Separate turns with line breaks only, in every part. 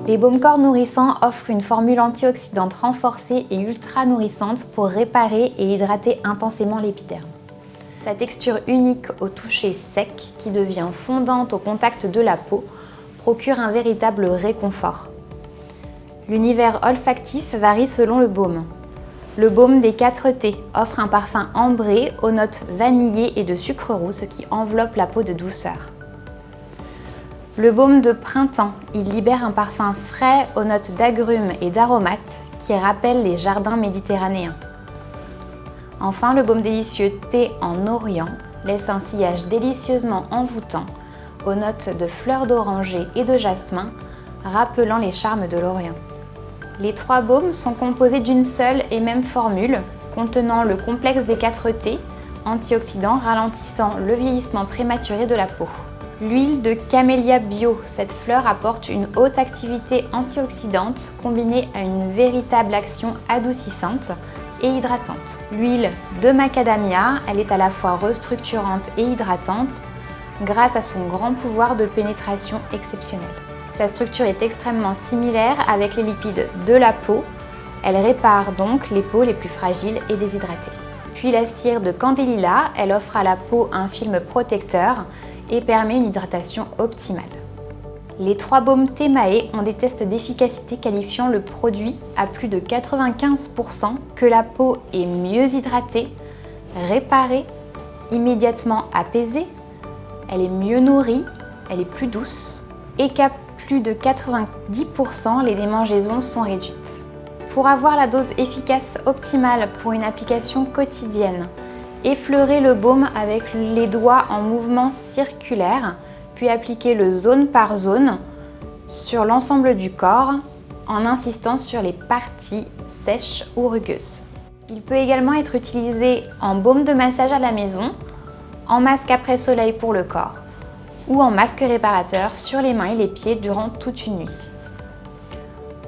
Les baumes corps nourrissants offrent une formule antioxydante renforcée et ultra nourrissante pour réparer et hydrater intensément l'épiderme. Sa texture unique au toucher sec, qui devient fondante au contact de la peau, procure un véritable réconfort. L'univers olfactif varie selon le baume. Le baume des 4T offre un parfum ambré aux notes vanillées et de sucre roux, ce qui enveloppe la peau de douceur. Le baume de printemps, il libère un parfum frais aux notes d'agrumes et d'aromates qui rappellent les jardins méditerranéens. Enfin, le baume délicieux thé en Orient laisse un sillage délicieusement envoûtant aux notes de fleurs d'oranger et de jasmin, rappelant les charmes de l'Orient. Les 3 baumes sont composés d'une seule et même formule, contenant le complexe des 4T, antioxydant ralentissant le vieillissement prématuré de la peau. L'huile de Camellia Bio, cette fleur apporte une haute activité antioxydante combinée à une véritable action adoucissante et hydratante. L'huile de macadamia, elle est à la fois restructurante et hydratante grâce à son grand pouvoir de pénétration exceptionnel. Sa structure est extrêmement similaire avec les lipides de la peau. Elle répare donc les peaux les plus fragiles et déshydratées. Puis la cire de Candélila, elle offre à la peau un film protecteur et permet une hydratation optimale. Les 3 baumes Thémae ont des tests d'efficacité qualifiant le produit à plus de 95% que la peau est mieux hydratée, réparée, immédiatement apaisée, elle est mieux nourrie, elle est plus douce et qu'à plus de 90% les démangeaisons sont réduites. Pour avoir la dose efficace optimale pour une application quotidienne, effleurez le baume avec les doigts en mouvement circulaire, puis appliquez-le zone par zone sur l'ensemble du corps en insistant sur les parties sèches ou rugueuses. Il peut également être utilisé en baume de massage à la maison, en masque après soleil pour le corps ou en masque réparateur sur les mains et les pieds durant toute une nuit.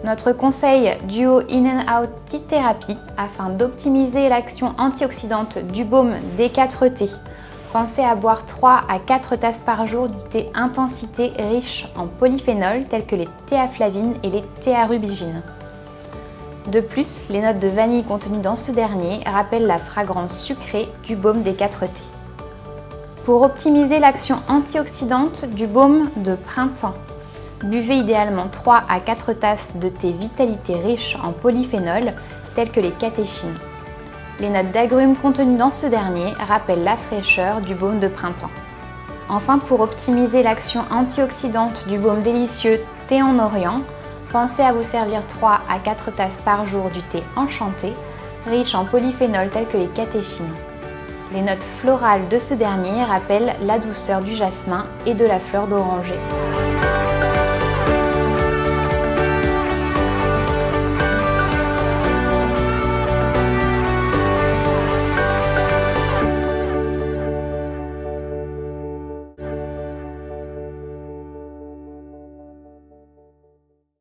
Notre conseil Duo In and Out Tea Therapy afin d'optimiser l'action antioxydante du baume D4T. Pensez à boire 3 à 4 tasses par jour du thé intensité riche en polyphénols tels que les théaflavines et les théarubigines. De plus, les notes de vanille contenues dans ce dernier rappellent la fragrance sucrée du baume D4T. Pour optimiser l'action antioxydante du baume de printemps, buvez idéalement 3 à 4 tasses de thé vitalité riche en polyphénols tels que les catéchines. Les notes d'agrumes contenues dans ce dernier rappellent la fraîcheur du baume de printemps. Enfin, pour optimiser l'action antioxydante du baume délicieux thé en Orient, pensez à vous servir 3 à 4 tasses par jour du thé enchanté, riche en polyphénols tels que les catéchines. Les notes florales de ce dernier rappellent la douceur du jasmin et de la fleur d'oranger.